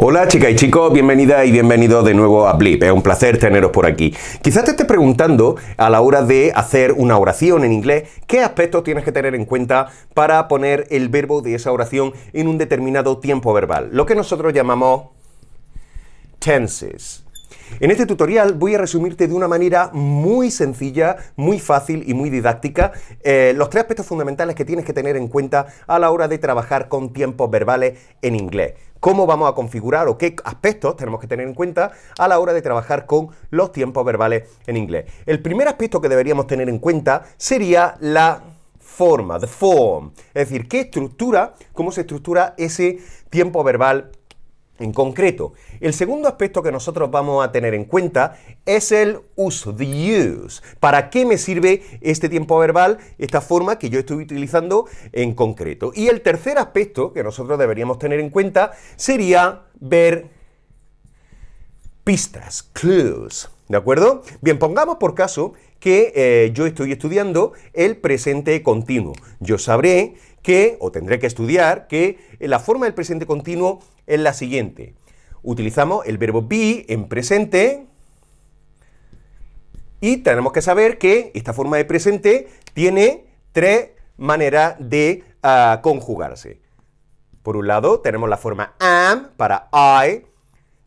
Hola chicas y chicos, bienvenidas y bienvenidos de nuevo a Blip. Es un placer teneros por aquí. Quizás te estés preguntando a la hora de hacer una oración en inglés, ¿qué aspectos tienes que tener en cuenta para poner el verbo de esa oración en un determinado tiempo verbal? Lo que nosotros llamamos tenses. En este tutorial voy a resumirte de una manera muy sencilla, muy fácil y muy didáctica los tres aspectos fundamentales que tienes que tener en cuenta a la hora de trabajar con tiempos verbales en inglés. Cómo vamos a configurar o qué aspectos tenemos que tener en cuenta a la hora de trabajar con los tiempos verbales en inglés. El primer aspecto que deberíamos tener en cuenta sería la forma, the form. Es decir, cómo se estructura ese tiempo verbal en concreto. El segundo aspecto que nosotros vamos a tener en cuenta es el uso, the use. ¿Para qué me sirve este tiempo verbal, esta forma que yo estoy utilizando en concreto? Y el tercer aspecto que nosotros deberíamos tener en cuenta sería ver pistas, clues, ¿de acuerdo? Bien, pongamos por caso que yo estoy estudiando el presente continuo. Yo sabré o tendré que estudiar que la forma del presente continuo es la siguiente. Utilizamos el verbo be en presente y tenemos que saber que esta forma de presente tiene tres maneras de conjugarse. Por un lado, tenemos la forma am para I,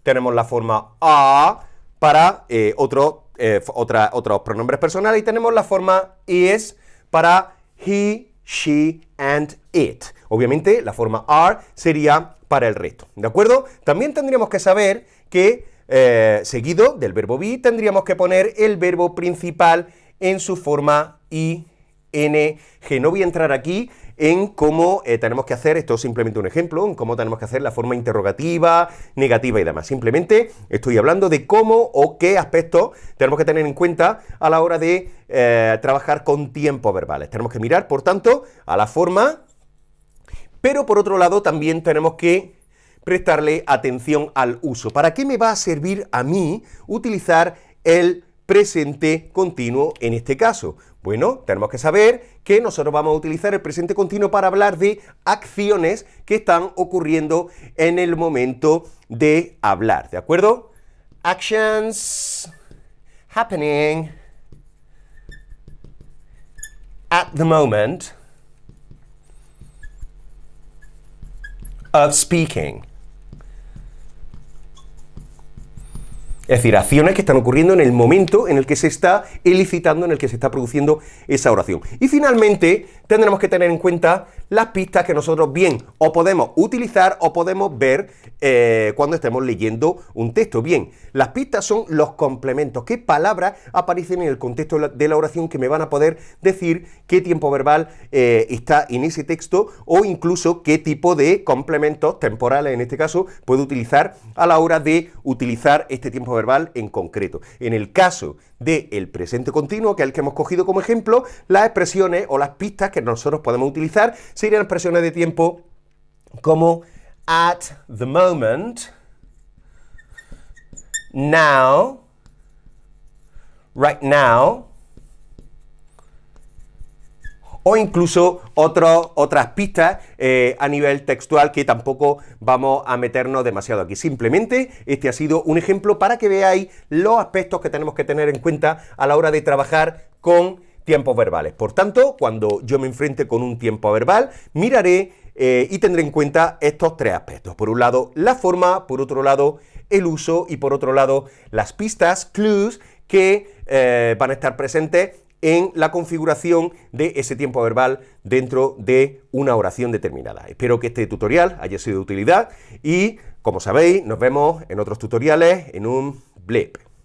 tenemos la forma are para otros pronombres personales y tenemos la forma is para he, she and it. Obviamente, la forma are sería para el resto, ¿de acuerdo? También tendríamos que saber que, seguido del verbo be, tendríamos que poner el verbo principal en su forma ing. No voy a entrar aquí en cómo tenemos que hacer, esto es simplemente un ejemplo, en cómo tenemos que hacer la forma interrogativa, negativa y demás. Simplemente estoy hablando de cómo o qué aspectos tenemos que tener en cuenta a la hora de trabajar con tiempos verbales. Tenemos que mirar, por tanto, a la forma, pero por otro lado también tenemos que prestarle atención al uso. ¿Para qué me va a servir a mí utilizar el presente continuo en este caso? Bueno, tenemos que saber que nosotros vamos a utilizar el presente continuo para hablar de acciones que están ocurriendo en el momento de hablar, ¿de acuerdo? Actions happening at the moment of speaking. Es decir, acciones que están ocurriendo en el momento en el que se está elicitando, en el que se está produciendo esa oración. Y finalmente, tendremos que tener en cuenta las pistas que nosotros bien o podemos utilizar o podemos ver cuando estemos leyendo un texto. Bien, las pistas son los complementos. ¿Qué palabras aparecen en el contexto de la oración que me van a poder decir qué tiempo verbal está en ese texto o incluso qué tipo de complementos temporales, en este caso, puedo utilizar a la hora de utilizar este tiempo verbal en concreto? En el caso del presente continuo, que es el que hemos cogido como ejemplo, las expresiones o las pistas que nosotros podemos utilizar serían expresiones de tiempo como at the moment, now, right now, o incluso otras pistas a nivel textual que tampoco vamos a meternos demasiado aquí. Simplemente este ha sido un ejemplo para que veáis los aspectos que tenemos que tener en cuenta a la hora de trabajar con tiempos verbales. Por tanto, cuando yo me enfrente con un tiempo verbal, miraré y tendré en cuenta estos tres aspectos. Por un lado, la forma, por otro lado, el uso y por otro lado, las pistas, clues, que van a estar presentes en la configuración de ese tiempo verbal dentro de una oración determinada. Espero que este tutorial haya sido de utilidad y, como sabéis, nos vemos en otros tutoriales en un Blip.